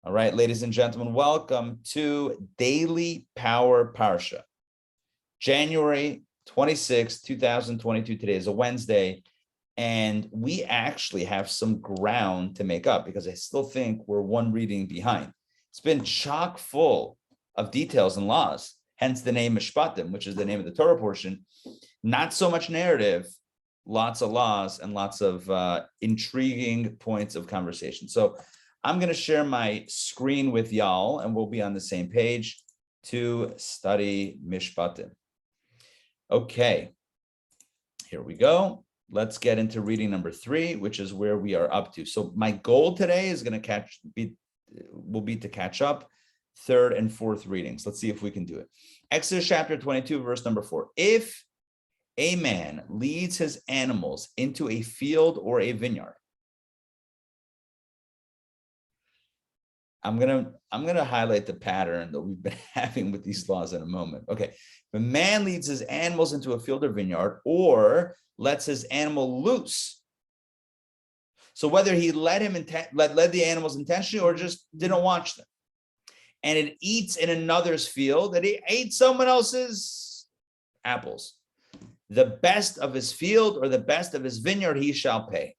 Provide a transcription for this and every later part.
All right, ladies and gentlemen, welcome to Daily Power Parsha. January 26, 2022. Today is a Wednesday, and we actually have some ground to make up because I still think we're one reading behind. It's been chock full of details and laws, hence the name Mishpatim, which is the name of the Torah portion. Not so much narrative, lots of laws and lots of intriguing points of conversation. So I'm going to share my screen with y'all, and we'll be on the same page to study Mishpatim. Okay, here we go. Let's get into reading number 3, which is where we are up to. So my goal today is going to will be to catch up third and fourth readings. Let's see if we can do it. Exodus chapter 22, verse number 4. If a man leads his animals into a field or a vineyard, I'm gonna highlight the pattern that we've been having with these laws in a moment. Okay, if a man leads his animals into a field or vineyard, or lets his animal loose. So whether he led the animals intentionally or just didn't watch them, and it eats in another's field, that he ate someone else's apples, the best of his field or the best of his vineyard he shall pay.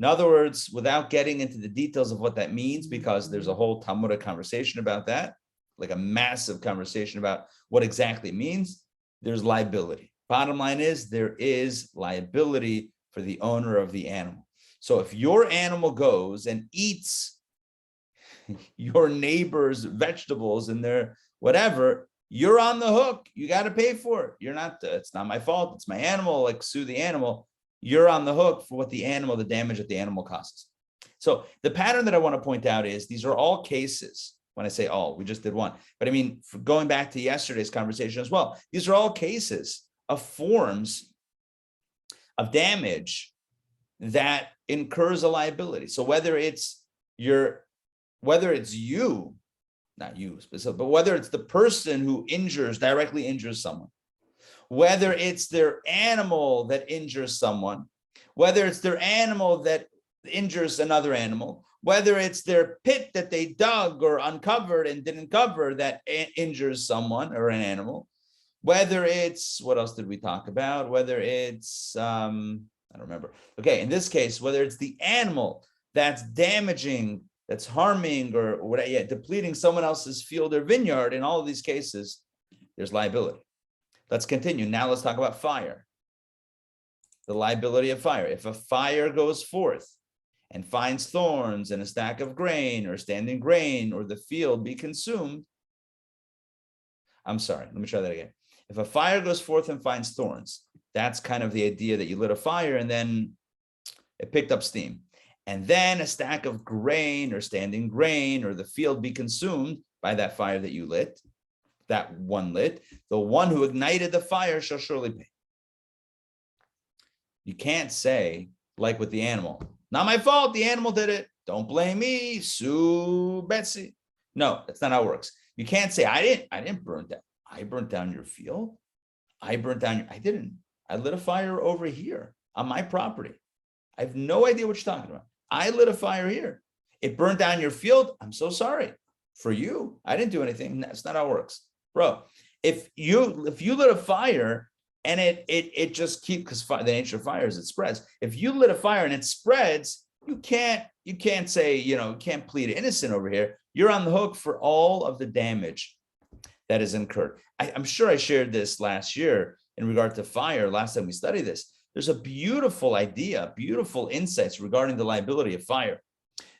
In other words, without getting into the details of what that means, because there's a whole Talmudic conversation about that, like a massive conversation about what exactly it means, there's liability. Bottom line is there is liability for the owner of the animal. So if your animal goes and eats your neighbor's vegetables and their whatever, you're on the hook. You got to pay for it. You're not, it's not my fault. It's my animal, like sue the animal. You're on the hook for what the damage that the animal causes. So the pattern that I want to point out is these are all cases. When I say all, we just did one. But I mean, going back to yesterday's conversation as well, these are all cases of forms of damage that incurs a liability. So whether it's you, not you specifically, but whether it's the person who directly injures someone, whether it's their animal that injures someone, whether it's their animal that injures another animal, whether it's their pit that they dug or uncovered and didn't cover that injures someone or an animal, whether it's, what else did we talk about? Whether it's, I don't remember. Okay, in this case, whether it's the animal that's damaging, that's harming or whatever, depleting someone else's field or vineyard, in all of these cases, there's liability. Let's continue. Now let's talk about fire. The liability of fire. If a fire goes forth and finds thorns in a stack of grain or standing grain, or the field be consumed. I'm sorry, let me try that again. If a fire goes forth and finds thorns, that's kind of the idea that you lit a fire and then it picked up steam. And then a stack of grain or standing grain or the field be consumed by that fire that you lit. That one lit, the one who ignited the fire shall surely pay. You can't say, like with the animal, not my fault, the animal did it, don't blame me, sue Betsy. No, that's not how it works. You can't say, I didn't burn down. I burnt down your field. I didn't. I lit a fire over here on my property. I have no idea what you're talking about. I lit a fire here. It burned down your field. I'm so sorry. For you, I didn't do anything. That's not how it works. Bro, if you lit a fire and it just keeps, because the nature of fire is it spreads. If you lit a fire and it spreads, you can't say, you can't plead innocent over here. You're on the hook for all of the damage that is incurred. I'm sure I shared this last year in regard to fire. Last time we studied this, there's a beautiful idea, beautiful insights regarding the liability of fire.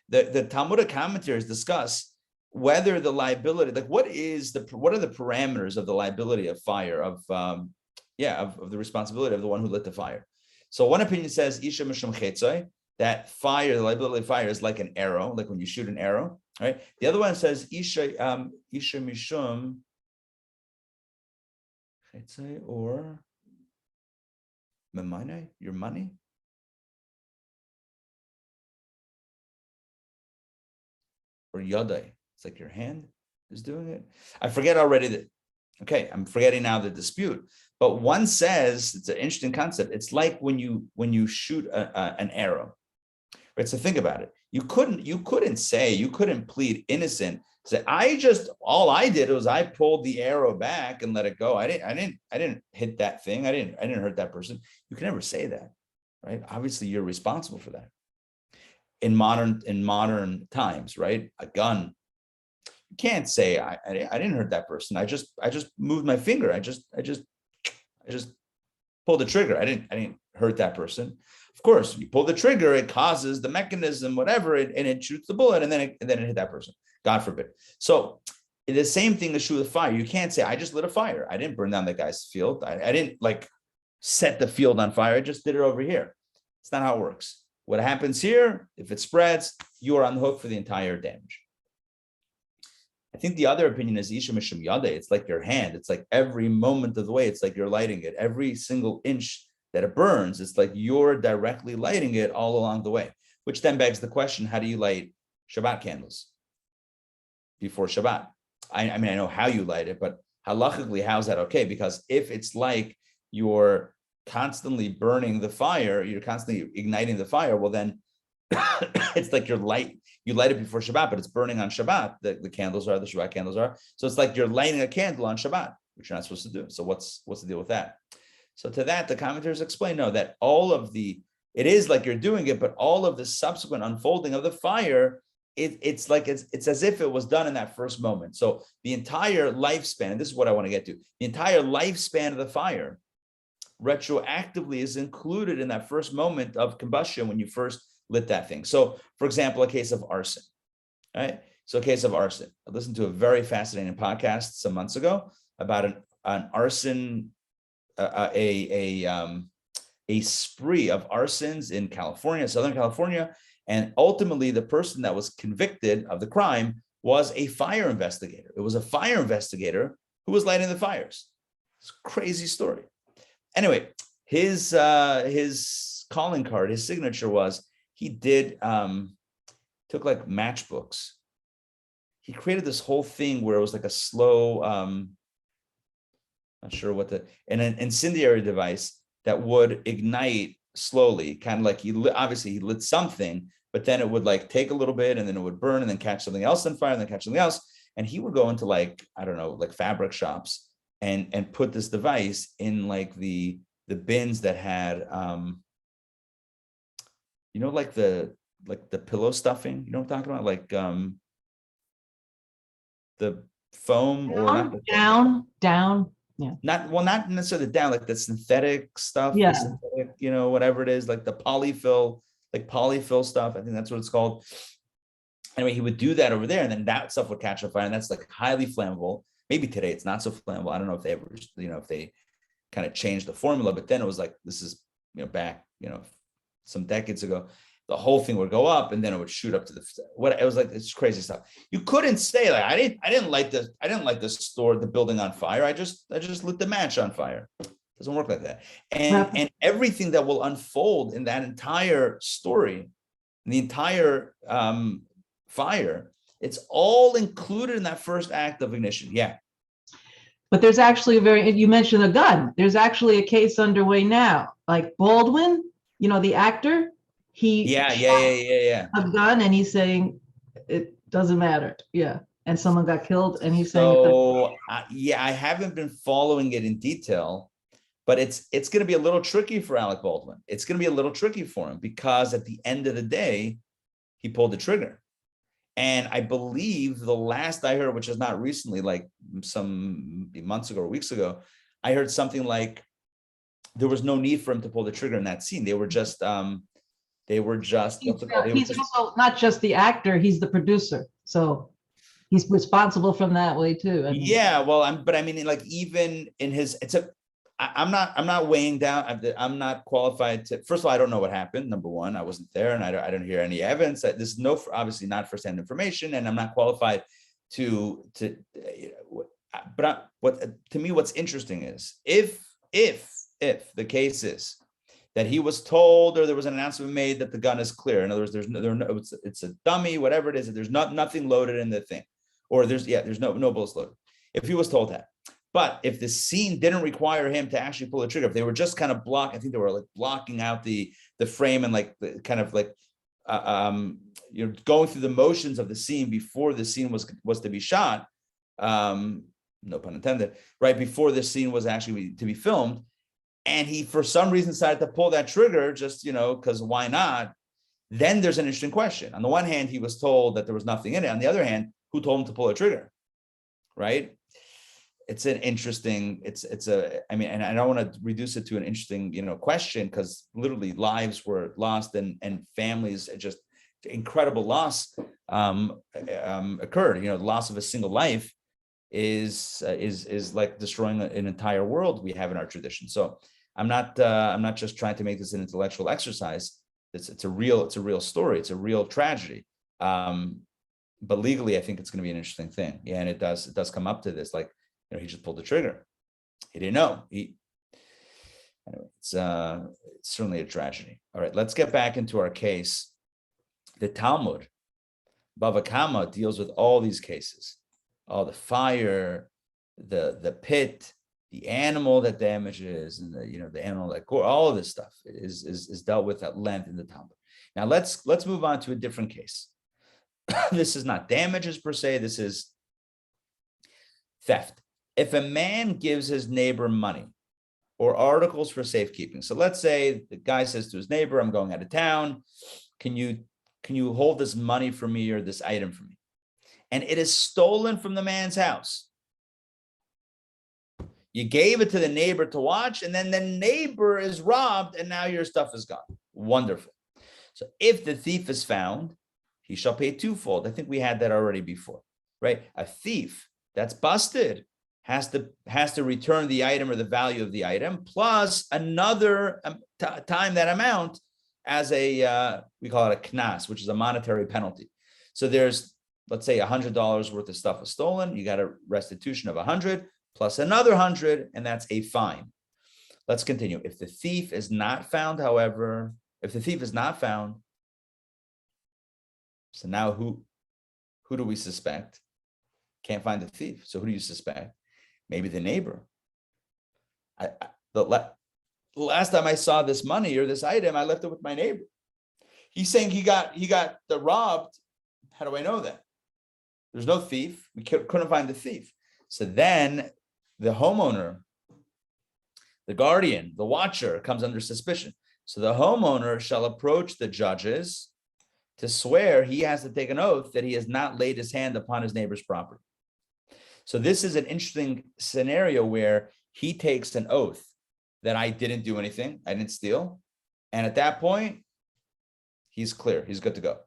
The Talmudic commentaries discuss whether the liability, like what are the parameters of the liability of fire, of the responsibility of the one who lit the fire. So one opinion says Isha Mishum Chetzai, that fire, the liability of fire is like an arrow, like when you shoot an arrow, right? The other one says Isha Mishum Chetzai, or Memane, your money. Or Yadai. It's like your hand is doing it. I forget already okay, I'm forgetting now the dispute. But one says, it's an interesting concept. It's like when you shoot an arrow. Right? So think about it. You couldn't plead innocent. Say, all I did was I pulled the arrow back and let it go. I didn't hit that thing. I didn't hurt that person. You can never say that, right? Obviously, you're responsible for that. In modern times, right? A gun, you can't say I didn't hurt that person. I just moved my finger. I just pulled the trigger. I didn't hurt that person. Of course, you pull the trigger, it causes the mechanism, whatever, and it shoots the bullet, and then it hit that person. God forbid. So the same thing is true with fire. You can't say I just lit a fire. I didn't burn down that guy's field. I didn't like set the field on fire. I just did it over here. It's not how it works. What happens here, if it spreads, you are on the hook for the entire damage. I think the other opinion is Isha Mishum Yade. It's like your hand. It's like every moment of the way, it's like you're lighting it. Every single inch that it burns, it's like you're directly lighting it all along the way, which then begs the question, how do you light Shabbat candles before Shabbat? I mean, I know how you light it, but halachically, how's that okay? Because if it's like you're constantly burning the fire, you're constantly igniting the fire, well then it's like you light it before Shabbat, but it's burning on Shabbat. The candles are, the Shabbat candles are. So it's like you're lighting a candle on Shabbat, which you're not supposed to do. So what's the deal with that? So to that, the commentators explain, no, that it is like you're doing it, but all of the subsequent unfolding of the fire, it's as if it was done in that first moment. So the entire lifespan, and this is what I want to get to, the entire lifespan of the fire retroactively is included in that first moment of combustion when you first lit that thing. So, for example, a case of arson, right? So a case of arson. I listened to a very fascinating podcast some months ago about an arson, a spree of arsons in California, Southern California. And ultimately, the person that was convicted of the crime was a fire investigator. It was a fire investigator who was lighting the fires. It's a crazy story. Anyway, his calling card, his signature was, he took like matchbooks. He created this whole thing where it was like a slow, not sure what an incendiary device that would ignite slowly, kind of like he lit something, but then it would like take a little bit and then it would burn and then catch something else on fire and then catch something else. And he would go into like, I don't know, like fabric shops and put this device in like the bins that had, like the pillow stuffing, you know what I'm talking about? Like the foam or not down. Yeah. Not necessarily down, like the synthetic stuff, yeah. The synthetic, whatever it is, like the polyfill stuff. I think that's what it's called. Anyway, he would do that over there, and then that stuff would catch on fire, and that's like highly flammable. Maybe today it's not so flammable. I don't know if they ever, if they kind of changed the formula, but then it was like, this is, back, some decades ago. The whole thing would go up and then it would shoot up to it was like, it's crazy stuff. You couldn't say like, I didn't light the building on fire. I just lit the match on fire. It doesn't work like that. And everything that will unfold in that entire story, the entire fire, it's all included in that first act of ignition. Yeah. But there's actually you mentioned a gun. There's actually a case underway now, like Baldwin, the actor. He shot a gun, and he's saying it doesn't matter. Yeah, and someone got killed, and he's saying. So I haven't been following it in detail, but it's going to be a little tricky for Alec Baldwin. It's going to be a little tricky for him because at the end of the day, he pulled the trigger, and I believe the last I heard, which is not recently, like some months ago or weeks ago, I heard something like there was no need for him to pull the trigger in that scene. They were just. He's also not just the actor; he's the producer, so he's responsible from that way too. Yeah, well, like even in his, I'm not weighing down. I'm not qualified to. First of all, I don't know what happened. Number one, I wasn't there, and I don't hear any evidence. That this is obviously not firsthand information, and I'm not qualified to. But to me, what's interesting is if the case is that he was told, or there was an announcement made that the gun is clear. In other words, it's a dummy, whatever it is. There's nothing loaded in the thing, or there's no bullets loaded. If he was told that, but if the scene didn't require him to actually pull the trigger, if they were just kind of I think they were like blocking out the frame and like kind of like you're going through the motions of the scene before the scene was to be shot, no pun intended, right before the scene was actually to be filmed, and he for some reason decided to pull that trigger, just because why not? Then there's an interesting question. On the one hand, he was told that there was nothing in it. On the other hand, who told him to pull a trigger? Right? It's an interesting, and I don't want to reduce it to an interesting, question, because literally lives were lost and families, just incredible loss occurred. The loss of a single life is like destroying an entire world we have in our tradition. So I'm not just trying to make this an intellectual exercise. It's a real story. It's a real tragedy. But legally, I think it's going to be an interesting thing. Yeah, and it does come up to this, like, he just pulled the trigger. He didn't know. Anyway, it's certainly a tragedy. All right, let's get back into our case. The Talmud, Bava Kama, deals with all these cases. All the fire, the pit, the animal that damages, and the animal that all of this stuff is dealt with at length in the Talmud. Now let's move on to a different case. This is not damages per se. This is theft. If a man gives his neighbor money or articles for safekeeping, so let's say the guy says to his neighbor, "I'm going out of town. Can you hold this money for me or this item for me?" And it is stolen from the man's house. You gave it to the neighbor to watch, and then the neighbor is robbed, and now your stuff is gone. Wonderful. So if the thief is found, he shall pay twofold. I think we had that already before, right? A thief that's busted has to return the item or the value of the item plus another time that amount as we call it a knas, which is a monetary penalty. So there's, let's say $100 worth of stuff was stolen. You got a restitution of 100 plus another 100, and that's a fine. Let's continue. If the thief is not found, however, so now who do we suspect? Can't find the thief. So who do you suspect? Maybe the neighbor. The last time I saw this money or this item, I left it with my neighbor. He's saying he got the robbed. How do I know that? There's no thief. We couldn't find the thief. So then the homeowner, the guardian, the watcher comes under suspicion. So the homeowner shall approach the judges to swear he has to take an oath that he has not laid his hand upon his neighbor's property. So this is an interesting scenario where he takes an oath that I didn't do anything, I didn't steal. And at that point, he's clear, he's good to go.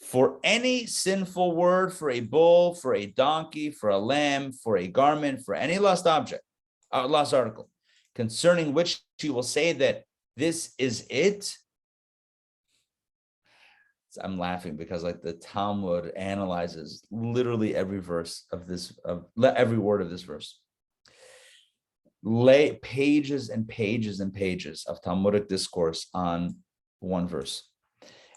For any sinful word, for a bull, for a donkey, for a lamb, for a garment, for any lost article, concerning which he will say that this is it. I'm laughing because like the Talmud analyzes literally every verse of every word of this verse. Lay pages and pages and pages of Talmudic discourse on one verse.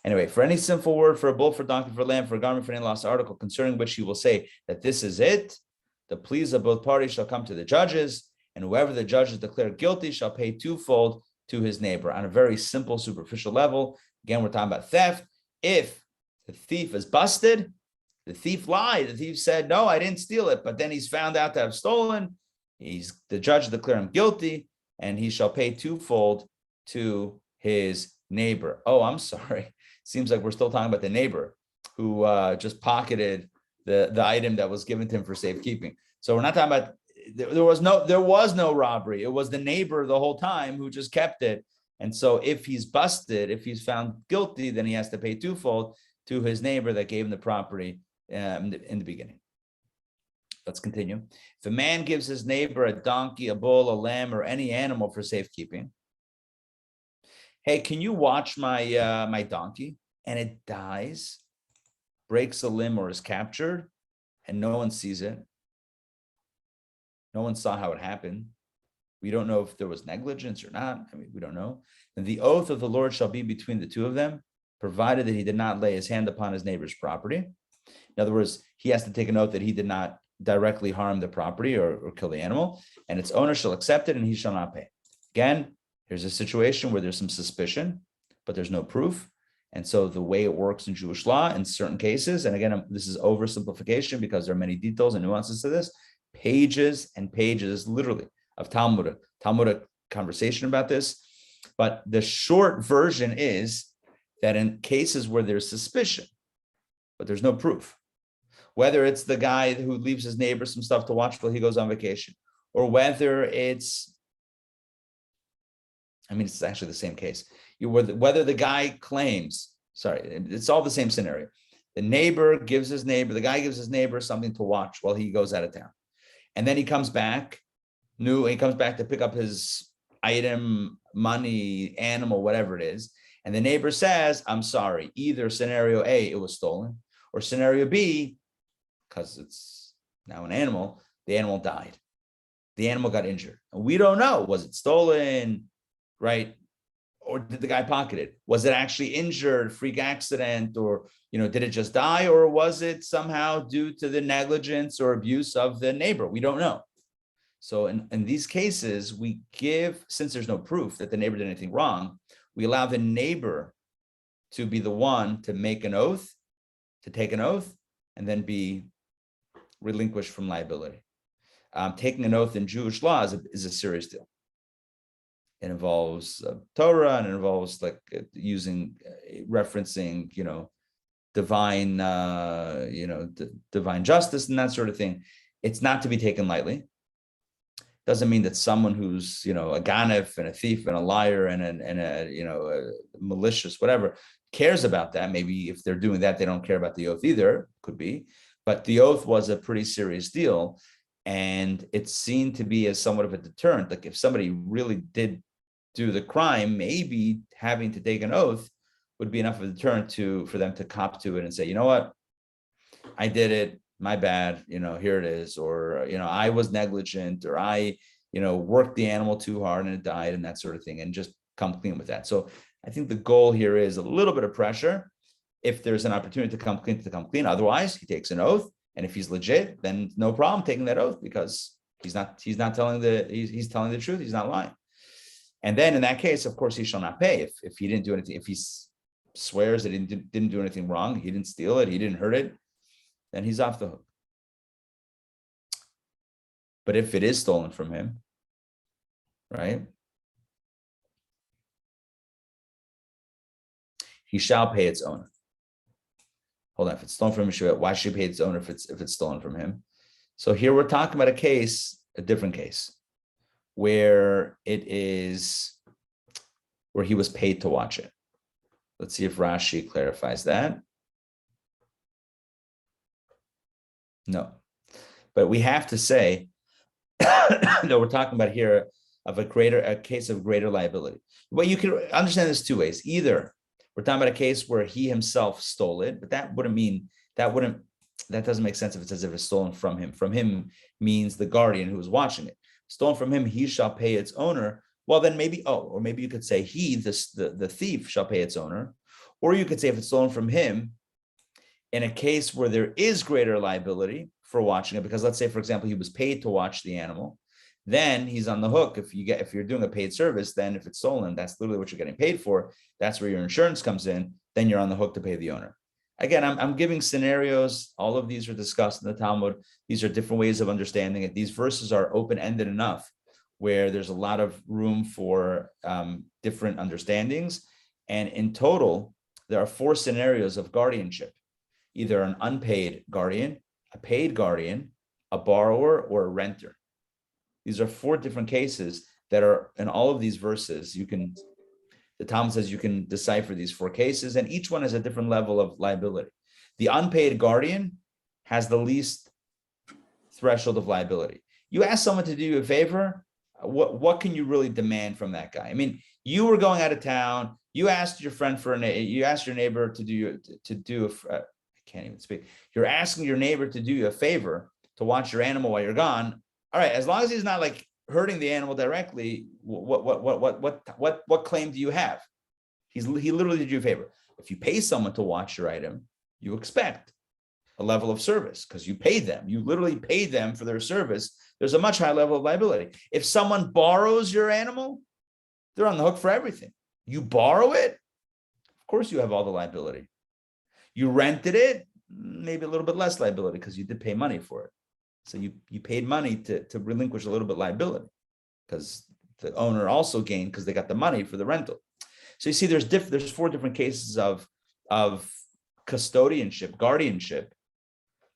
Anyway, for any sinful word, for a bull, for a donkey, for a lamb, for a garment, for any lost article, concerning which he will say that this is it, the pleas of both parties shall come to the judges, and whoever the judges declare guilty shall pay twofold to his neighbor. On a very simple, superficial level. Again, we're talking about theft. If the thief is busted, the thief lied. The thief said, "No, I didn't steal it," but then he's found out to have stolen. The judge declare him guilty, and he shall pay twofold to his neighbor. Oh, I'm sorry. Seems like we're still talking about the neighbor who just pocketed the item that was given to him for safekeeping. So we're not talking about there was no robbery. It was the neighbor the whole time who just kept it. And so if he's busted, if he's found guilty, then he has to pay twofold to his neighbor that gave him the property in the beginning. Let's continue. If a man gives his neighbor a donkey, a bull, a lamb, or any animal for safekeeping, hey, can you watch my donkey? And it dies, breaks a limb, or is captured, and no one sees it. No one saw how it happened. We don't know if there was negligence or not. I mean, we don't know. And the oath of the Lord shall be between the two of them, provided that he did not lay his hand upon his neighbor's property. In other words, he has to take an oath that he did not directly harm the property or kill the animal, and its owner shall accept it and he shall not pay. Again, here's a situation where there's some suspicion, but there's no proof. And so the way it works in Jewish law in certain cases, and again, this is oversimplification because there are many details and nuances to this, pages and pages, literally, of Talmudic conversation about this. But the short version is that in cases where there's suspicion, but there's no proof, whether it's the guy who leaves his neighbor some stuff to watch while he goes on vacation, or whether it's, it's actually the same case. Whether the guy claims, it's all the same scenario. The guy gives his neighbor something to watch while he goes out of town. And then he comes back to pick up his item, money, animal, whatever it is. And the neighbor says, I'm sorry, either scenario A, it was stolen, or scenario B, because it's now an animal, the animal died. The animal got injured. And we don't know, was it stolen, right? Or did the guy pocket it? Was it actually injured, freak accident, or did it just die, or was it somehow due to the negligence or abuse of the neighbor? We don't know. So in these cases, we give, since there's no proof that the neighbor did anything wrong, we allow the neighbor to be the one to make an oath, to take an oath, and then be relinquished from liability. Taking an oath in Jewish law is a serious deal. It involves Torah, and it involves referencing, divine, divine justice and that sort of thing. It's not to be taken lightly. Doesn't mean that someone who's, a ganef and a thief and a liar and a malicious, whatever, cares about that. Maybe if they're doing that, they don't care about the oath either, could be. But the oath was a pretty serious deal. And it's seen to be as somewhat of a deterrent. Like if somebody really did do the crime, maybe having to take an oath would be enough of a deterrent for them to cop to it and say, you know what, I did it, my bad, here it is, or, I was negligent, or I, worked the animal too hard and it died, and that sort of thing, and just come clean with that. So I think the goal here is a little bit of pressure. If there's an opportunity to come clean, otherwise he takes an oath. And if he's legit, then no problem taking that oath, because he's telling the truth, he's not lying. And then in that case, of course, he shall not pay if he didn't do anything. If he swears that he didn't do anything wrong, he didn't steal it, he didn't hurt it, then he's off the hook. But if it is stolen from him, right, he shall pay its owner. Hold on, if it's stolen from him, why should he pay its owner if it's stolen from him? So here we're talking about a different case, where he was paid to watch it. Let's see if Rashi clarifies that. No, but we have to say that we're talking about here of a case of greater liability. Well, you can understand this two ways. Either we're talking about a case where he himself stole it, but that doesn't make sense if it says if it's stolen from him. From him means the guardian who was watching it. Stolen from him, he shall pay its owner. Well, then maybe you could say the thief shall pay its owner. Or you could say if it's stolen from him, in a case where there is greater liability for watching it, because let's say, for example, he was paid to watch the animal, then he's on the hook. If you're doing a paid service, then if it's stolen, that's literally what you're getting paid for. That's where your insurance comes in. Then you're on the hook to pay the owner. Again, I'm giving scenarios. All of these are discussed in the Talmud. These are different ways of understanding it. These verses are open-ended enough where there's a lot of room for different understandings. And in total, there are 4 scenarios of guardianship: either an unpaid guardian, a paid guardian, a borrower, or a renter. These are 4 different cases that are in all of these verses. The Talmud says you can decipher these 4 cases, and each one has a different level of liability. The unpaid guardian has the least threshold of liability. You ask someone to do you a favor, what can you really demand from that guy? I mean, you were going out of town. You asked your neighbor to do I can't even speak. You're asking your neighbor to do you a favor to watch your animal while you're gone. All right, as long as he's not like hurting the animal directly, what claim do you have? He literally did you a favor. If you pay someone to watch your item, you expect a level of service because you paid them. You literally paid them for their service. There's a much higher level of liability. If someone borrows your animal, they're on the hook for everything. You borrow it, of course you have all the liability. You rented it, maybe a little bit less liability because you did pay money for it. So you paid money to relinquish a little bit liability because the owner also gained because they got the money for the rental. So you see, there's 4 different cases of custodianship, guardianship,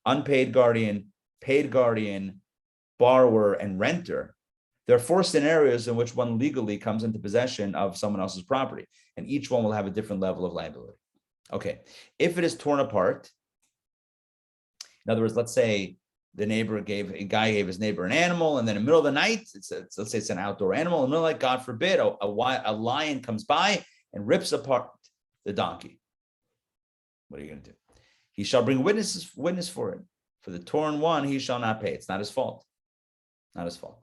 unpaid guardian, paid guardian, borrower, and renter. There are 4 scenarios in which one legally comes into possession of someone else's property, and each one will have a different level of liability. Okay, if it is torn apart, in other words, let's say a guy gave his neighbor an animal, and then in the middle of the night, let's say it's an outdoor animal, in the middle of the night, God forbid, a lion comes by and rips apart the donkey. What are you going to do? He shall bring witness for it. For the torn one, he shall not pay. It's not his fault. Not his fault.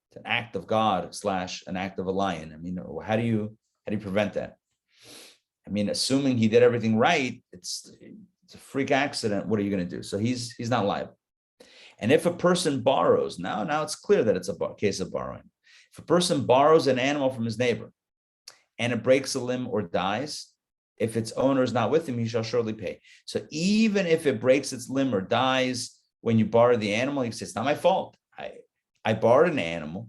It's an act of God / an act of a lion. I mean, how do you prevent that? I mean, assuming he did everything right, it's a freak accident. What are you going to do? So he's not liable. And if a person borrows, now it's clear that it's a case of borrowing. If a person borrows an animal from his neighbor and it breaks a limb or dies, if its owner is not with him, he shall surely pay. So even if it breaks its limb or dies when you borrow the animal, you say, it's not my fault. I borrowed an animal.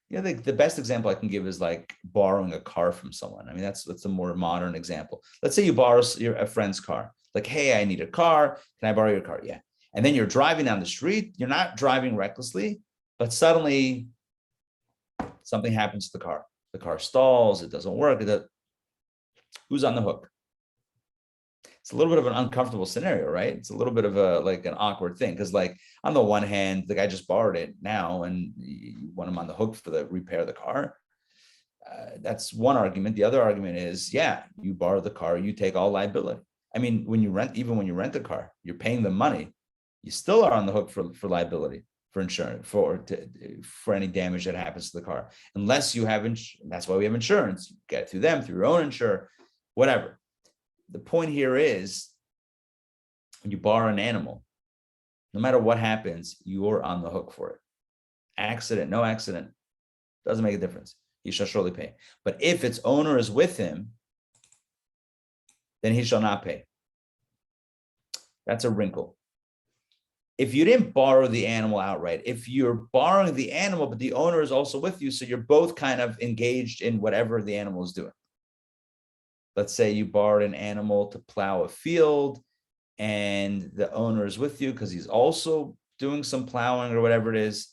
You know, the best example I can give is like borrowing a car from someone. I mean, that's a more modern example. Let's say you borrow a friend's car. Like, hey, I need a car. Can I borrow your car? Yeah. And then you're driving down the street. You're not driving recklessly, but suddenly something happens to the car. The car stalls. It doesn't work. Who's on the hook? It's a little bit of an uncomfortable scenario, right? It's a little bit of an awkward thing because, like, on the one hand, the guy just borrowed it now, and you want him on the hook for the repair of the car. That's one argument. The other argument is, yeah, you borrow the car, you take all liability. I mean, even when you rent the car, you're paying them money. You still are on the hook for liability, for insurance, for any damage that happens to the car, unless you have insurance. That's why we have insurance. You get it through them, through your own insurer, whatever. The point here is, when you borrow an animal, no matter what happens, you're on the hook for it. Accident, no accident, doesn't make a difference. He shall surely pay. But if its owner is with him, then he shall not pay. That's a wrinkle. If you didn't borrow the animal outright, if you're borrowing the animal, but the owner is also with you, so you're both kind of engaged in whatever the animal is doing. Let's say you borrowed an animal to plow a field and the owner is with you because he's also doing some plowing or whatever it is.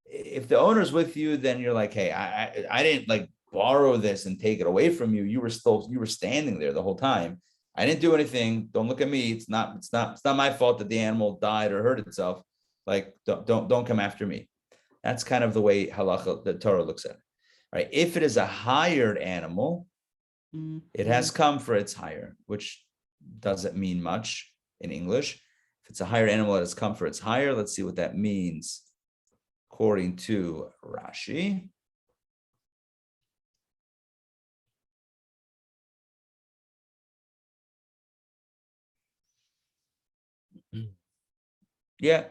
If the owner is with you, then you're like, hey, I didn't like borrow this and take it away from you. You were standing there the whole time. I didn't do anything. Don't look at me. It's not my fault that the animal died or hurt itself. Like, don't come after me. That's kind of the way halacha, the Torah looks at it. Right? If it is a hired animal, it has come for its hire, which doesn't mean much in English. If it's a hired animal that has come for its hire, let's see what that means according to Rashi. Yeah,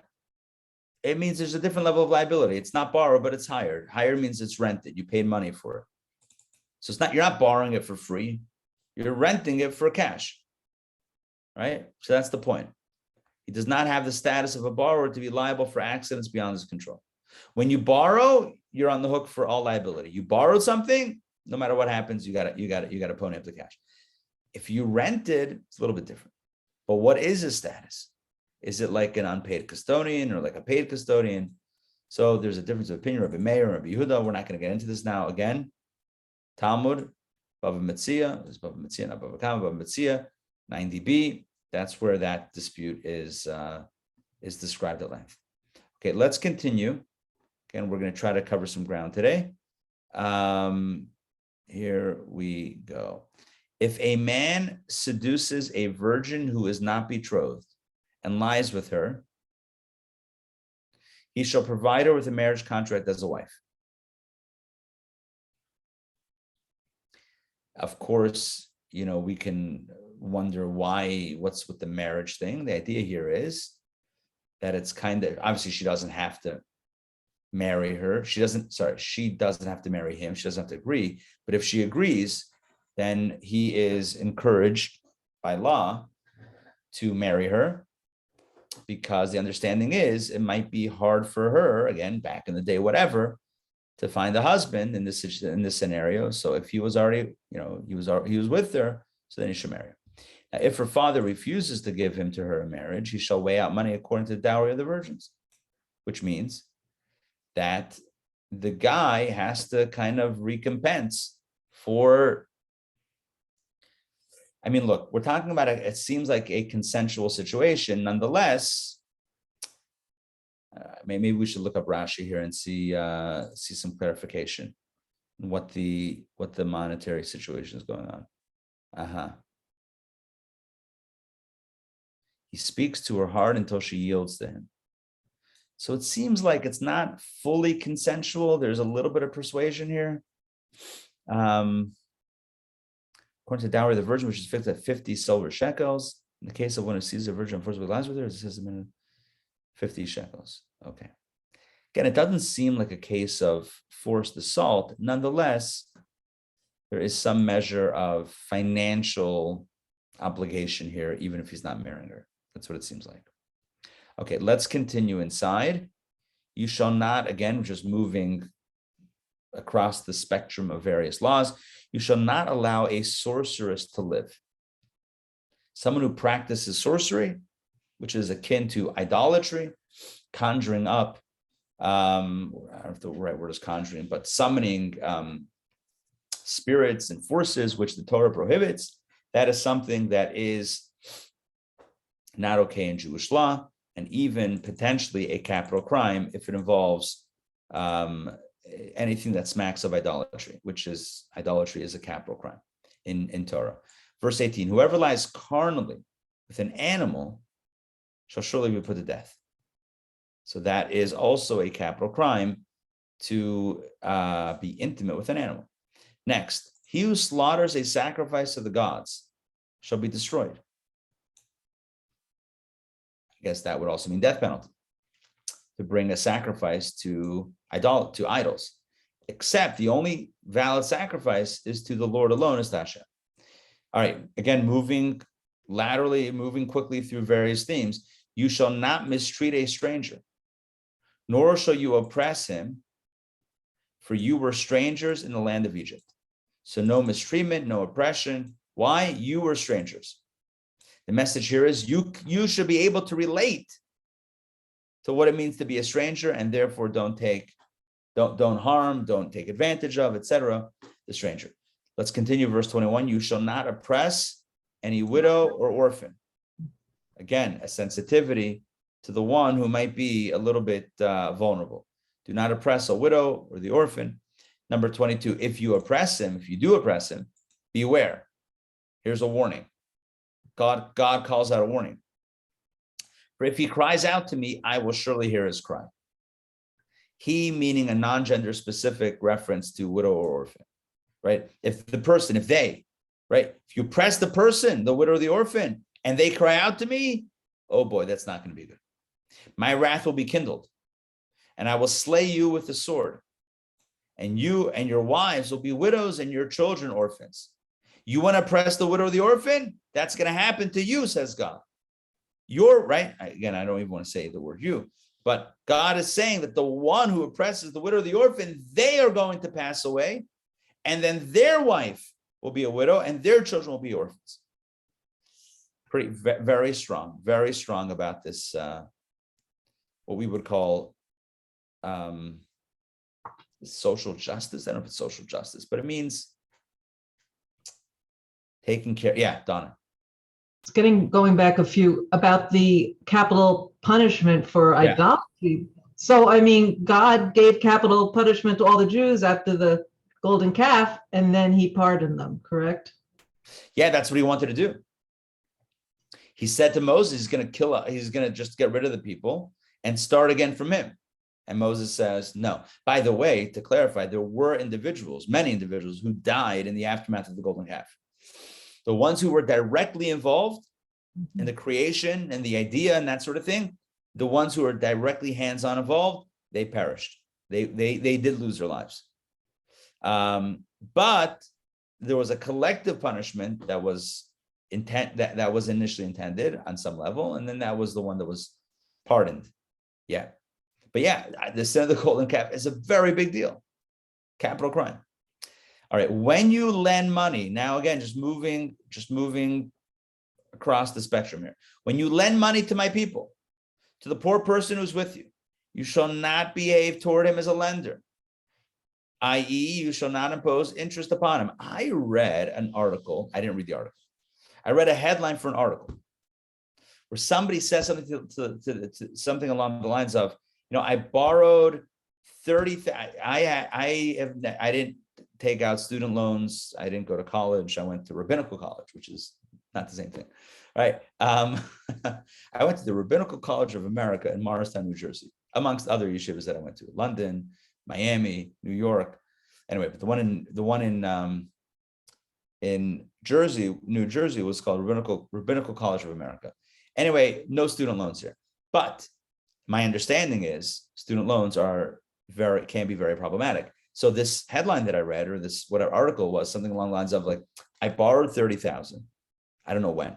it means there's a different level of liability. It's not borrowed, but it's hired. Hired means it's rented. You paid money for it. So you're not borrowing it for free. You're renting it for cash, right? So that's the point. He does not have the status of a borrower to be liable for accidents beyond his control. When you borrow, you're on the hook for all liability. You borrowed something, no matter what happens, you got to pony up the cash. If you rented, it's a little bit different. But what is his status? Is it like an unpaid custodian or like a paid custodian? So there's a difference of opinion. Rabbi Meir and Rabbi Yehuda. We're not going to get into this now. Again, Talmud, Bava Metzia, is Bava Metzia, not Bava Kama, Bava Metzia, 90b. That's where that dispute is described at length. Okay, let's continue. Again, we're going to try to cover some ground today. Here we go. If a man seduces a virgin who is not betrothed and lies with her, he shall provide her with a marriage contract as a wife. Of course, we can wonder what's with the marriage thing. The idea here is that it's kind of, obviously she doesn't have to marry her. She doesn't have to marry him. She doesn't have to agree. But if she agrees, then he is encouraged by law to marry her, because the understanding is it might be hard for her, again, back in the day, whatever, to find a husband in this scenario. So if he was already, he was with her, so then he should marry her. Now, if her father refuses to give him to her in marriage, he shall weigh out money according to the dowry of the virgins, which means that the guy has to kind of recompense for. I mean, look, we're talking about it seems like a consensual situation. Nonetheless, maybe we should look up Rashi here and see some clarification on what the monetary situation is going on. He speaks to her heart until she yields to him. So it seems like it's not fully consensual. There's a little bit of persuasion here. According to the dowry of the virgin, which is fixed at 50 silver shekels. In the case of one who sees a virgin and forcibly lies with her, it says 50 shekels. Okay. Again, it doesn't seem like a case of forced assault. Nonetheless, there is some measure of financial obligation here, even if he's not marrying her. That's what it seems like. Okay, let's continue inside. You shall not, again, just moving across the spectrum of various laws, you shall not allow a sorceress to live. Someone who practices sorcery, which is akin to idolatry, conjuring up, I don't know if the right word is conjuring, but summoning spirits and forces, which the Torah prohibits, that is something that is not okay in Jewish law, and even potentially a capital crime if it involves anything that smacks of idolatry, which is idolatry is a capital crime in Torah. Verse 18, whoever lies carnally with an animal shall surely be put to death. So that is also a capital crime to be intimate with an animal. Next, he who slaughters a sacrifice to the gods shall be destroyed. I guess that would also mean death penalty, to bring a sacrifice to idols, except the only valid sacrifice is to the Lord alone, is to Hashem. All right, again, moving laterally, moving quickly through various themes. You shall not mistreat a stranger, nor shall you oppress him, for you were strangers in the land of Egypt. So no mistreatment, no oppression. Why? You were strangers. The message here is you should be able to relate to what it means to be a stranger, and therefore don't harm, don't take advantage of, etc., the stranger. Let's continue verse 21. You shall not oppress any widow or orphan. Again, a sensitivity to the one who might be a little bit vulnerable. Do not oppress a widow or the orphan. Number 22, if you do oppress him, beware. Here's a warning. God calls out a warning. For if he cries out to me, I will surely hear his cry. He meaning a non-gender specific reference to widow or orphan, right? If you oppress the person, the widow or the orphan, and they cry out to me, oh boy, that's not going to be good. My wrath will be kindled, and I will slay you with the sword. And you and your wives will be widows, and your children orphans. You want to oppress the widow or the orphan? That's going to happen to you, says God. You're right. Again, I don't even want to say the word you, but God is saying that the one who oppresses the widow or the orphan, they are going to pass away, and then their wife will be a widow, and their children will be orphans. Very strong about this, what we would call social justice. I don't know if it's social justice, but it means taking care. Yeah, Donna. It's going back about the capital punishment for idolatry. So, I mean, God gave capital punishment to all the Jews after the golden calf, and then he pardoned them, correct? Yeah, that's what he wanted to do. He said to Moses, he's going to just get rid of the people and start again from him. And Moses says, no. By the way, to clarify, there were many individuals who died in the aftermath of the golden calf. The ones who were directly involved in the creation and the idea and that sort of thing, the ones who are directly hands-on involved, they perished. They did lose their lives. But there was a collective punishment that was that was initially intended on some level, and then that was the one that was pardoned. Yeah. But yeah, the sin of the golden calf is a very big deal. Capital crime. All right. When you lend money, now again, just moving across the spectrum here. When you lend money to my people, to the poor person who's with you, you shall not behave toward him as a lender, i.e., you shall not impose interest upon him. I read an article. I didn't read the article. I read a headline for an article where somebody says something to something along the lines of, I borrowed 30. I didn't take out student loans. I didn't go to college. I went to rabbinical college, which is not the same thing, right? I went to the Rabbinical College of America in Morristown, New Jersey, amongst other yeshivas that I went to: London, Miami, New York. Anyway, but the one in Jersey, New Jersey, was called Rabbinical College of America. Anyway, no student loans here. But my understanding is student loans can be very problematic. So this headline that I read, or this whatever article, was something along the lines of like, I borrowed $30,000. I don't know when,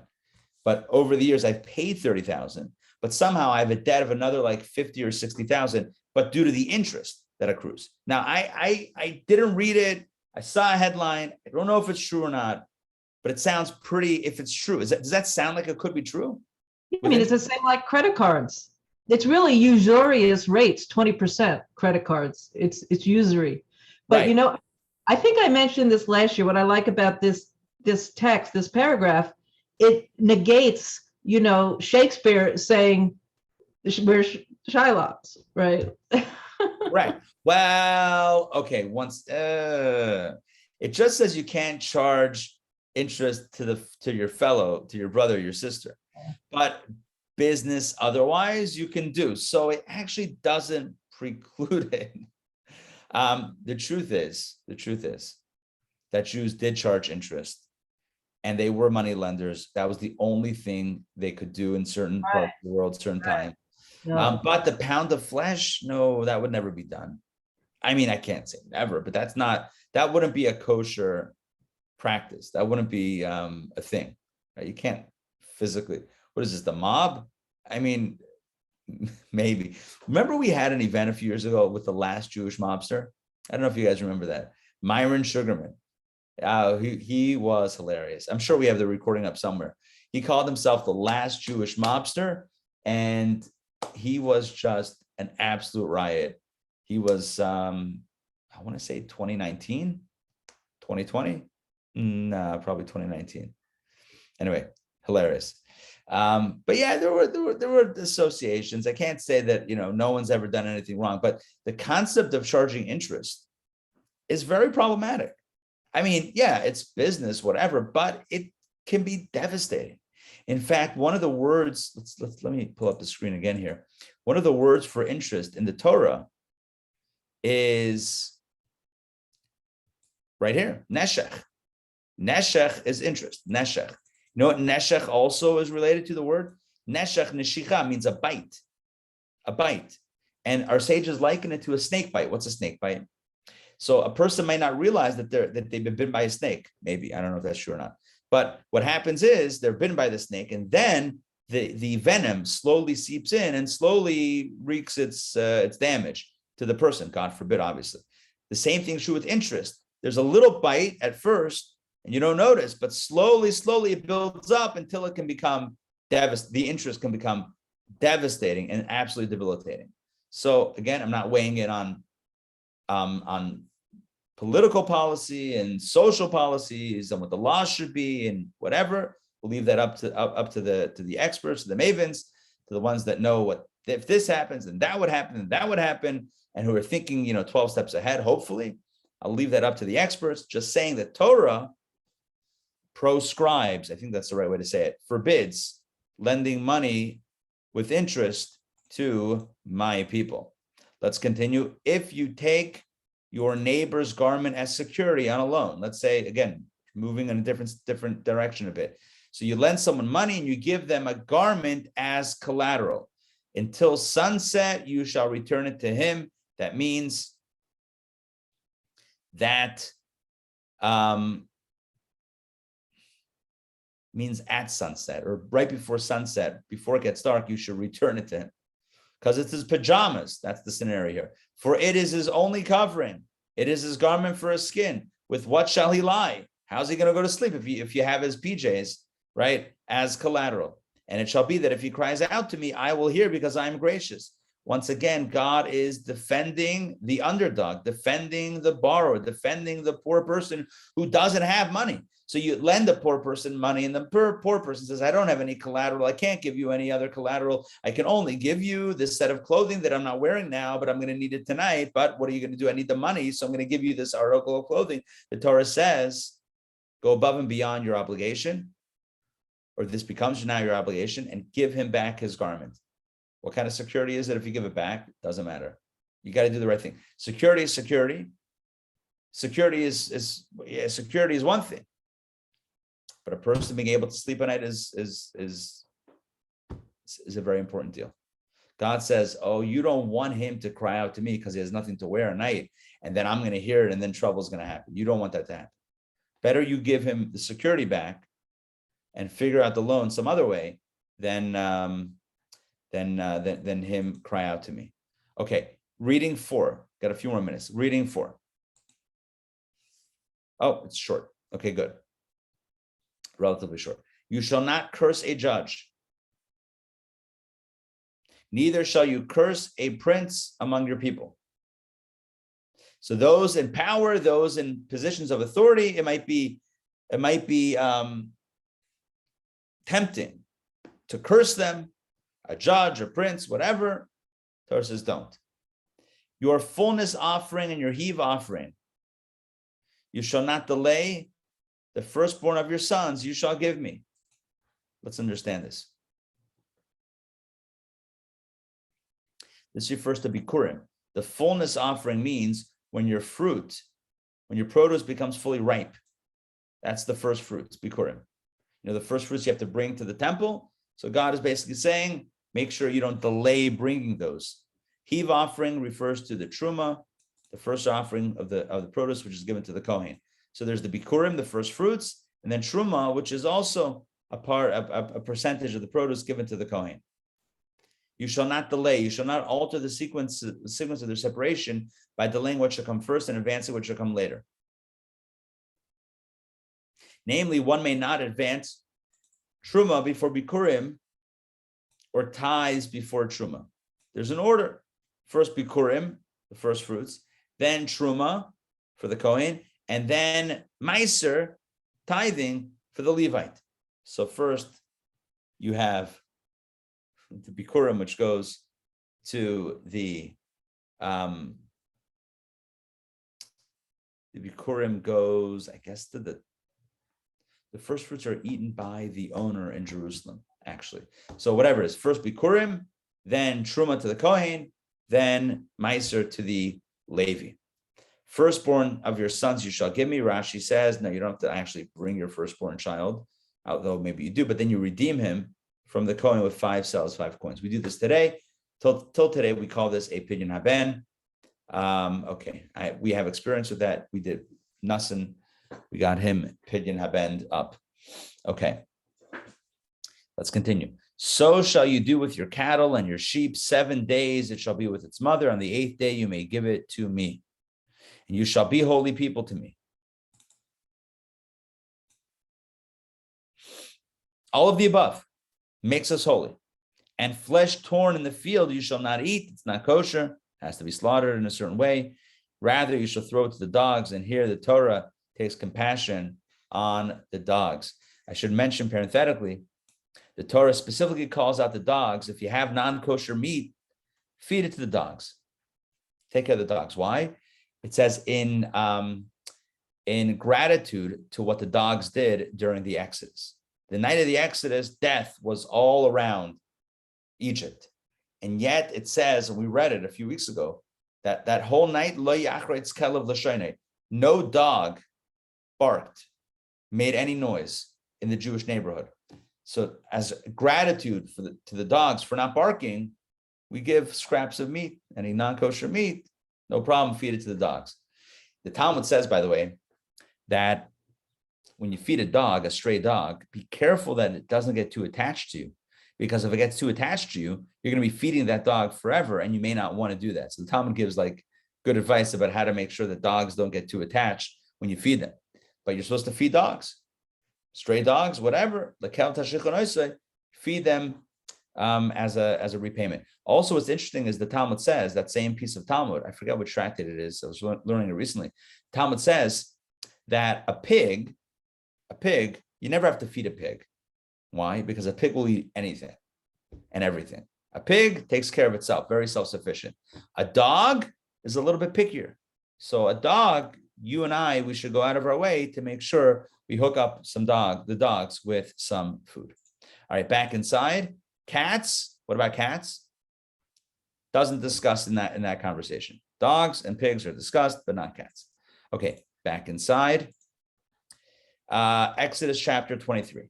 but over the years I've paid $30,000. But somehow I have a debt of another like $50,000 or $60,000, but due to the interest that accrues. Now I didn't read it. I saw a headline. I don't know if it's true or not, but it sounds pretty. If it's true, does that sound like it could be true? I mean, it's the same like credit cards. It's really usurious rates, 20% credit cards. It's usury. But right. I think I mentioned this last year. What I like about this text, this paragraph, it negates, Shakespeare saying we're Shylocks, right? Right. Well, okay. It just says you can't charge interest to your brother, your sister, but business otherwise you can do. So it actually doesn't preclude it. The truth is that Jews did charge interest, and they were money lenders. That was the only thing they could do in certain parts of the world, certain time. No. But the pound of flesh, no, that would never be done. I mean, I can't say never, but that wouldn't be a kosher practice. That wouldn't be a thing. Right? You can't physically. What is this, the mob? I mean, maybe. Remember we had an event a few years ago with the last Jewish mobster? I don't know if you guys remember that. Myron Sugarman. He was hilarious. I'm sure we have the recording up somewhere. He called himself the last Jewish mobster, and he was just an absolute riot. He was, I want to say 2019, 2020? No, probably 2019. Anyway, hilarious. But yeah, there were associations. I can't say that, no one's ever done anything wrong, but the concept of charging interest is very problematic. I mean, yeah, it's business, whatever, but it can be devastating. In fact, one of the words, let me pull up the screen again here. One of the words for interest in the Torah is right here, neshech. Neshech is interest, neshech. You know what neshech also is related to the word? Neshech, neshicha, means a bite. And our sages liken it to a snake bite. What's a snake bite? So a person might not realize that they've been bitten by a snake. Maybe, I don't know if that's true or not. But what happens is they're bitten by the snake, and then the venom slowly seeps in and slowly wreaks its damage to the person. God forbid, obviously. The same thing is true with interest. There's a little bite at first, and you don't notice, but slowly it builds up until it can become the interest can become devastating and absolutely debilitating. So again, I'm not weighing in on political policy and social policies and what the law should be and whatever. We'll leave that up to the experts, to the mavens, to the ones that know what if this happens and that would happen and that would happen, and who are thinking 12 steps ahead. Hopefully, I'll leave that up to the experts. Just saying that Torah proscribes, I think that's the right way to say it, forbids lending money with interest to my people. Let's continue. If you take your neighbor's garment as security on a loan, let's say, again, moving in a different direction a bit. So you lend someone money and you give them a garment as collateral. Until sunset, you shall return it to him. That means that means at sunset or right before sunset, before it gets dark, you should return it to him. Because it's his pajamas. That's the scenario here. For it is his only covering. It is his garment for his skin. With what shall he lie? How's he going to go to sleep if you have his PJs, right, as collateral? And it shall be that if he cries out to me, I will hear because I am gracious. Once again, God is defending the underdog, defending the borrower, defending the poor person who doesn't have money. So you lend a poor person money, and the poor person says, I don't have any collateral. I can't give you any other collateral. I can only give you this set of clothing that I'm not wearing now, but I'm going to need it tonight. But what are you going to do? I need the money, so I'm going to give you this article of clothing. The Torah says, go above and beyond your obligation, or this becomes now your obligation, and give him back his garment. What kind of security is it if you give it back? It doesn't matter. You got to do the right thing. Security is security. Security is one thing. But a person being able to sleep at night is a very important deal. God says, oh, you don't want him to cry out to me because he has nothing to wear at night, and then I'm going to hear it, and then trouble is going to happen. You don't want that to happen. Better you give him the security back and figure out the loan some other way than him cry out to me. Okay, reading 4. Got a few more minutes. Reading 4. Oh, it's short. Okay, good. Relatively short. You shall not curse a judge. Neither shall you curse a prince among your people. So those in power, those in positions of authority, it might be tempting to curse them, a judge, a prince, whatever. Torah says don't. Your fullness offering and your heave offering, you shall not delay. The firstborn of your sons you shall give me. Let's understand this. This refers to Bikurim. The fullness offering means when your produce becomes fully ripe. That's the first fruits, Bikurim. The first fruits you have to bring to the temple. So God is basically saying, make sure you don't delay bringing those. Heave offering refers to the Truma, the first offering of the produce, which is given to the Kohen. So there's the Bikurim, the first fruits, and then Truma, which is also a percentage of the produce given to the Kohen. You shall not delay. You shall not alter the sequence of their separation by delaying what shall come first and advancing what shall come later. Namely, one may not advance Truma before Bikurim or tithes before Truma. There's an order. First Bikurim, the first fruits, then Truma for the Kohen, and then Meiser, tithing for the Levite. So first you have the Bikurim, which goes to the Bikurim goes, I guess, to the first fruits are eaten by the owner in Jerusalem, actually. So whatever it is, first Bikurim, then Truma to the Kohen, then Meiser to the Levi. Firstborn of your sons you shall give me. Rashi says, no, you don't have to actually bring your firstborn child, although maybe you do, but then you redeem him from the Kohen with 5 cells, 5 coins. We do this today. Till today, we call this a pidyon haben. We have experience with that. We did Nassan. We got him pidyon haben up. Okay, let's continue. So shall you do with your cattle and your sheep. 7 days it shall be with its mother. On the 8th day you may give it to me. And you shall be holy people to me. All of the above makes us holy. And flesh torn in the field you shall not eat. It's not kosher. It has to be slaughtered in a certain way. Rather, you shall throw it to the dogs. And here the Torah takes compassion on the dogs. I should mention parenthetically, the Torah specifically calls out the dogs. If you have non-kosher meat, feed it to the dogs. Take care of the dogs. Why? It says in gratitude to what the dogs did during the Exodus. The night of the Exodus, death was all around Egypt. And yet it says, and we read it a few weeks ago, that whole night, no dog barked, made any noise in the Jewish neighborhood. So as gratitude to the dogs for not barking, we give scraps of meat, any non-kosher meat, no problem, feed it to the dogs. The Talmud says, by the way, that when you feed a dog, a stray dog, be careful that it doesn't get too attached to you. Because if it gets too attached to you, you're going to be feeding that dog forever, and you may not want to do that. So the Talmud gives like good advice about how to make sure that dogs don't get too attached when you feed them. But you're supposed to feed dogs, stray dogs, whatever. Feed them as a repayment. Also, what's interesting is the Talmud says, that same piece of Talmud, I forget which tractate it is, I was learning it recently. Talmud says that a pig, you never have to feed a pig. Why? Because a pig will eat anything and everything. A pig takes care of itself, very self-sufficient. A dog is a little bit pickier. So a dog, you and I, we should go out of our way to make sure we hook up the dogs with some food. All right, back inside. Cats, what about cats? Doesn't discuss in that conversation. Dogs and pigs are discussed, but not cats. Okay, back inside. Exodus chapter 23.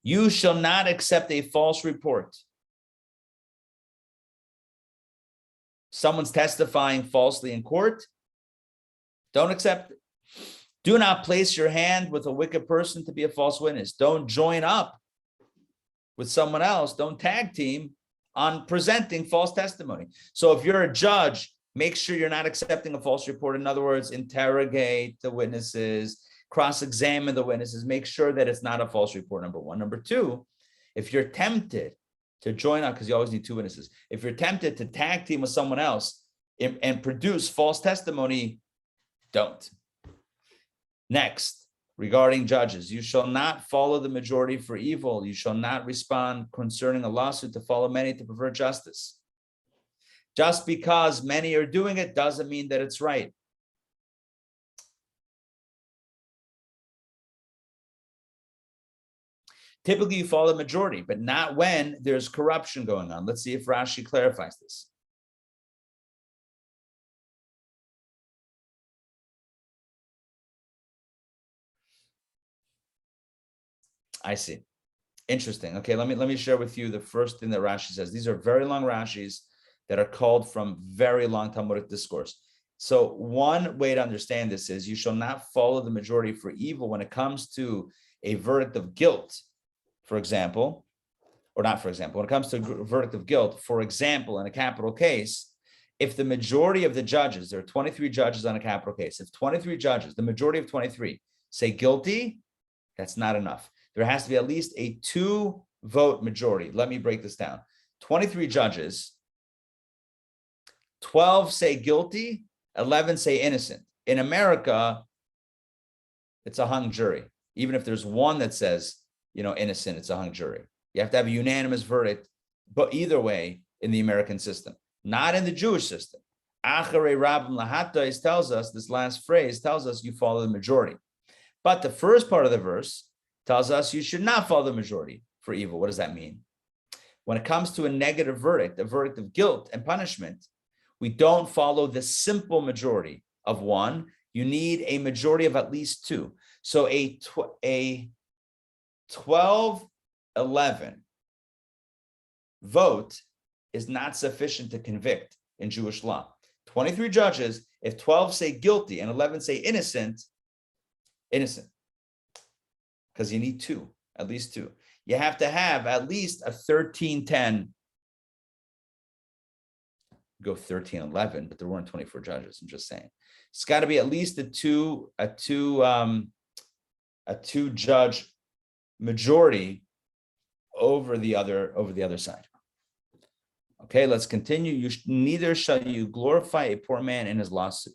You shall not accept a false report. Someone's testifying falsely in court. Don't accept it. Do not place your hand with a wicked person to be a false witness. Don't join up with someone else. Don't tag team on presenting false testimony. So if you're a judge, make sure you're not accepting a false report. In other words, interrogate the witnesses, cross-examine the witnesses, make sure that it's not a false report, number one. Number two, if you're tempted to join up, because you always need two witnesses, if you're tempted to tag team with someone else and produce false testimony, don't. Next, regarding judges, you shall not follow the majority for evil. You shall not respond concerning a lawsuit to follow many to prefer justice. Just because many are doing it doesn't mean that it's right. Typically, you follow the majority, but not when there's corruption going on. Let's see if Rashi clarifies this. I see. Interesting. Okay, let me share with you the first thing that Rashi says. These are very long Rashis that are called from very long Talmudic discourse. So one way to understand this is you shall not follow the majority for evil when it comes to a verdict of guilt, for example, or not for example, when it comes to a verdict of guilt, for example, in a capital case, if the majority of the judges, there are 23 judges on a capital case, if 23 judges, the majority of 23 say guilty, that's not enough. There has to be at least a 2-vote majority. Let me break this down. 23 judges, 12 say guilty, 11 say innocent. In America, it's a hung jury. Even if there's one that says, innocent, it's a hung jury. You have to have a unanimous verdict, but either way, in the American system, not in the Jewish system. Acharei Rabbim Lahatais tells us, this last phrase tells us you follow the majority. But the first part of the verse tells us you should not follow the majority for evil. What does that mean? When it comes to a negative verdict, a verdict of guilt and punishment, we don't follow the simple majority of one. You need a majority of at least 2. So a 12-11 vote is not sufficient to convict in Jewish law. 23 judges, if 12 say guilty and 11 say innocent, because you need 2, at least 2. You have to have at least a 13-10. Go 13-11, but there weren't 24 judges. I'm just saying, it's got to be at least a two judge majority over the other side. Okay, let's continue. Neither shall you glorify a poor man in his lawsuit.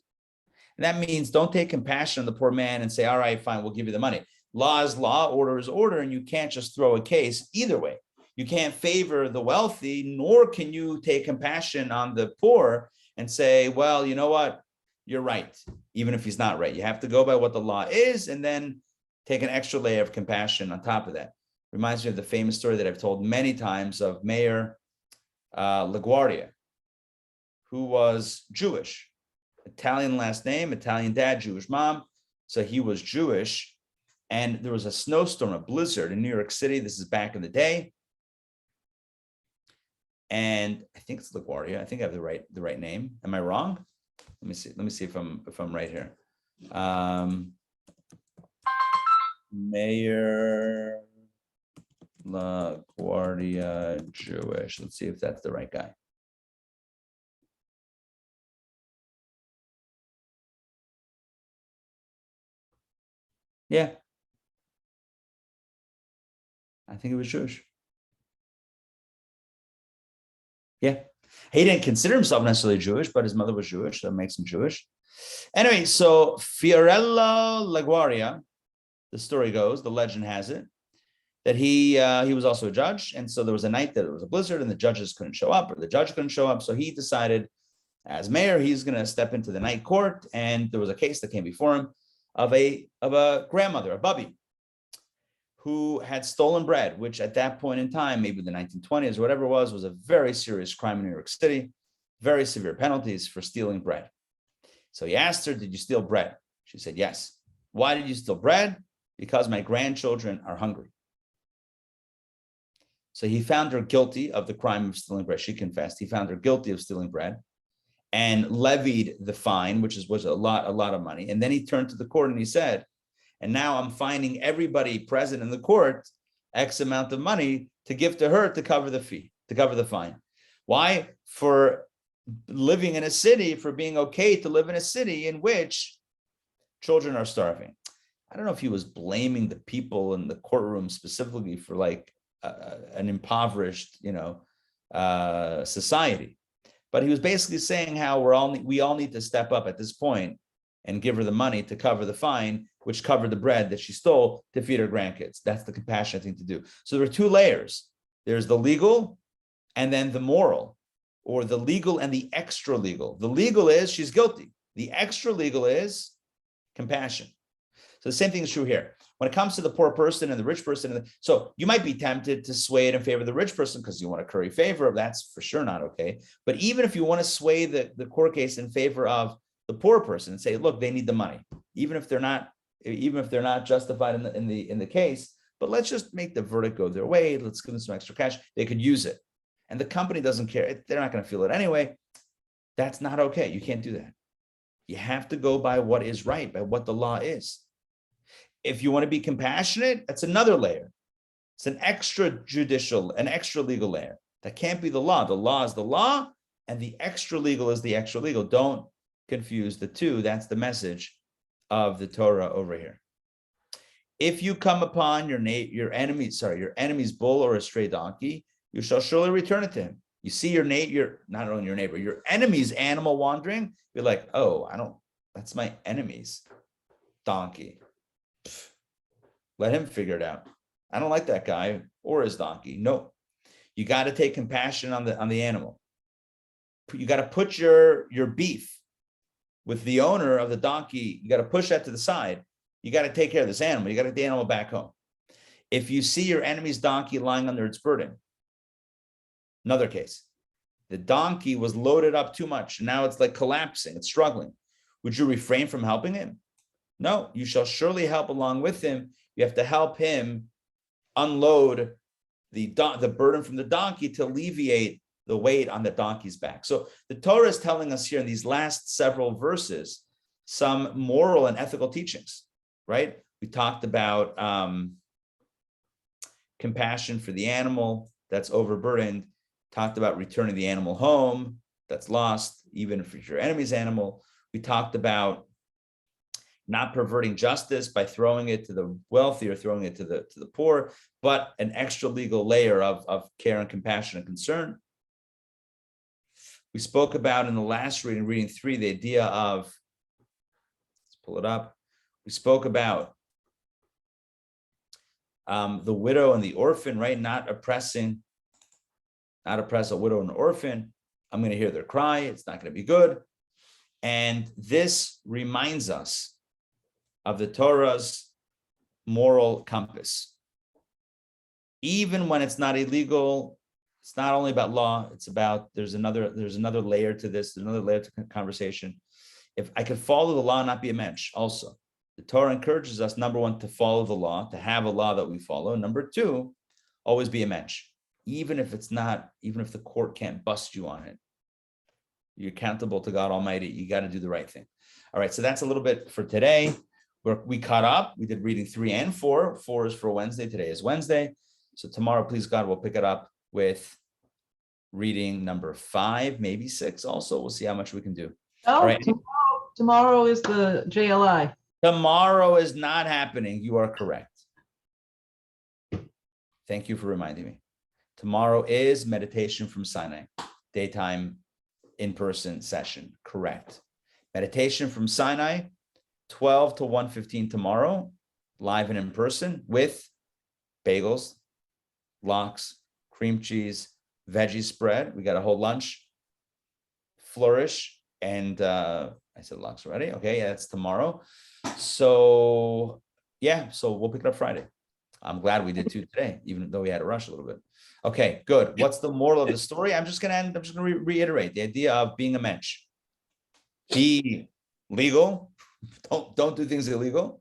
And that means don't take compassion on the poor man and say, all right, fine, we'll give you the money. Law is law, order is order, and you can't just throw a case either way. You can't favor the wealthy, nor can you take compassion on the poor and say, well, you know what? You're right, even if he's not right. You have to go by what the law is and then take an extra layer of compassion on top of that. Reminds me of the famous story that I've told many times of Mayor LaGuardia, who was Jewish, Italian last name, Italian dad, Jewish mom. So he was Jewish. And there was a snowstorm, a blizzard in New York City. This is back in the day. And I think it's LaGuardia. I think I have the right name. Am I wrong? Let me see if I'm right here. Mayor LaGuardia Jewish. Let's see if that's the right guy. Yeah. I think he was Jewish. Yeah. He didn't consider himself necessarily Jewish, but his mother was Jewish. That makes him Jewish. Anyway, so Fiorello LaGuardia, the story goes, the legend has it, that he was also a judge. And so there was a night that it was a blizzard and the judges couldn't show up, or the judge couldn't show up. So he decided, as mayor, he's going to step into the night court. And there was a case that came before him of a grandmother, a bubby, who had stolen bread, which at that point in time, maybe the 1920s or whatever it was a very serious crime in New York City, very severe penalties for stealing bread. So he asked her, did you steal bread? She said, yes. Why did you steal bread? Because my grandchildren are hungry. So he found her guilty of the crime of stealing bread. She confessed. He found her guilty of stealing bread and levied the fine, which was a lot of money. And then he turned to the court and he said, and now I'm fining everybody present in the court X amount of money to give to her to cover the fee, to cover the fine. Why? For living in a city, for being okay to live in a city in which children are starving. I don't know if he was blaming the people in the courtroom specifically for like an impoverished, society, but he was basically saying how we all need to step up at this point and give her the money to cover the fine, which covered the bread that she stole to feed her grandkids. That's the compassionate thing to do. So there are two layers. There's the legal and then the moral, or the legal and the extra legal. The legal is she's guilty. The extra legal is compassion. So the same thing is true here. When it comes to the poor person and the rich person, so you might be tempted to sway it in favor of the rich person because you want to curry favor. That's for sure not okay. But even if you want to sway the court case in favor of the poor person and say, look, they need the money, even if they're not justified in the case, but let's just make the verdict go their way. Let's give them some extra cash. They could use it. And the company doesn't care. They're not going to feel it anyway. That's not okay. You can't do that. You have to go by what is right, by what the law is. If you want to be compassionate, that's another layer. It's an extra legal layer. That can't be the law. The law is the law, and the extra legal is the extra legal. Don't confuse the two. That's the message of the Torah over here. If you come upon your enemy's bull or a stray donkey, you shall surely return it to him. You see not only your neighbor, your enemy's animal wandering, you're like, that's my enemy's donkey. Let him figure it out. I don't like that guy or his donkey. No, you got to take compassion on the animal. You got to put your beef with the owner of the donkey. You got to push that to the side. You got to take care of this animal. You got to get the animal back home. If you see your enemy's donkey lying under its burden, another case, the donkey was loaded up too much. Now it's like collapsing. It's struggling. Would you refrain from helping him? No, you shall surely help along with him. You have to help him unload the burden from the donkey to alleviate the weight on the donkey's back. So the Torah is telling us here in these last several verses some moral and ethical teachings, right? We talked about compassion for the animal that's overburdened, talked about returning the animal home that's lost, even if it's your enemy's animal. We talked about not perverting justice by throwing it to the wealthy or throwing it to the poor, but an extra legal layer of care and compassion and concern. We spoke about in the last reading 3, the idea of, let's pull it up. We spoke about the widow and the orphan, right? Not oppress a widow and an orphan. I'm going to hear their cry. It's not going to be good. And this reminds us of the Torah's moral compass. Even when it's not illegal, it's not only about law, it's about, there's another layer to this, there's another layer to conversation. If I could follow the law and not be a mensch also. The Torah encourages us, number one, to follow the law, to have a law that we follow. Number two, always be a mensch. Even if the court can't bust you on it. You're accountable to God Almighty. You got to do the right thing. All right, so that's a little bit for today. we caught up. We did reading 3 and 4. 4 is for Wednesday. Today is Wednesday. So tomorrow, please God, we'll pick it up with reading number 5, maybe 6 also. We'll see how much we can do. Oh, All right. tomorrow is the JLI. Tomorrow is not happening. You are correct. Thank you for reminding me. Tomorrow is meditation from Sinai, daytime in-person session. Correct. Meditation from Sinai, 12 to 1:15 tomorrow, live and in person with bagels, lox, cream cheese, veggie spread. We got a whole lunch, flourish, and I said lox already. Okay, yeah, that's tomorrow. So yeah, so we'll pick it up Friday. I'm glad we did 2 today, even though we had to rush a little bit. Okay, good. What's the moral of the story? I'm just gonna reiterate the idea of being a mensch. Be legal. Don't do things illegal,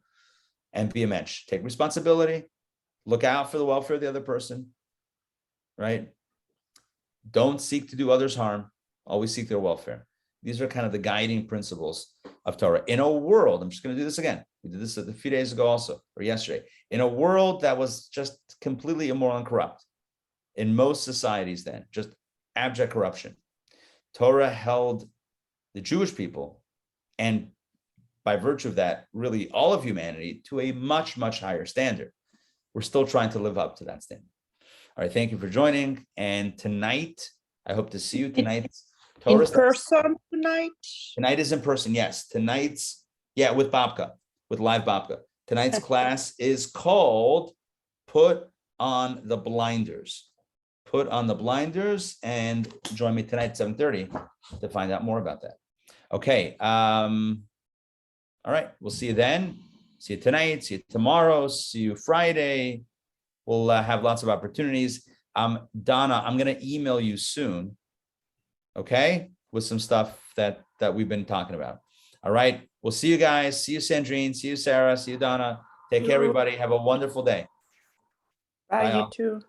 and be a mensch. Take responsibility. Look out for the welfare of the other person. Right? Don't seek to do others harm. Always seek their welfare. These are kind of the guiding principles of Torah. In a world, I'm just going to do this again. We did this a few days ago also, or yesterday. In a world that was just completely immoral and corrupt, in most societies then, just abject corruption, Torah held the Jewish people, and by virtue of that, really all of humanity, to a much, much higher standard. We're still trying to live up to that standard. All right, thank you for joining. And tonight, I hope to see you tonight. In person tonight? Tonight is in person, yes. Tonight's, yeah, with Babka, with live Babka. Tonight's class is called Put on the Blinders. Put on the Blinders, and join me tonight at 7:30 to find out more about that. Okay. All right, we'll see you then. See you tonight, see you tomorrow, see you Friday. We'll have lots of opportunities. Donna, I'm going to email you soon, okay, with some stuff that we've been talking about. All right, we'll see you guys. See you, Sandrine. See you, Sarah. See you, Donna. Take care, everybody. Have a wonderful day. Bye, you all. too.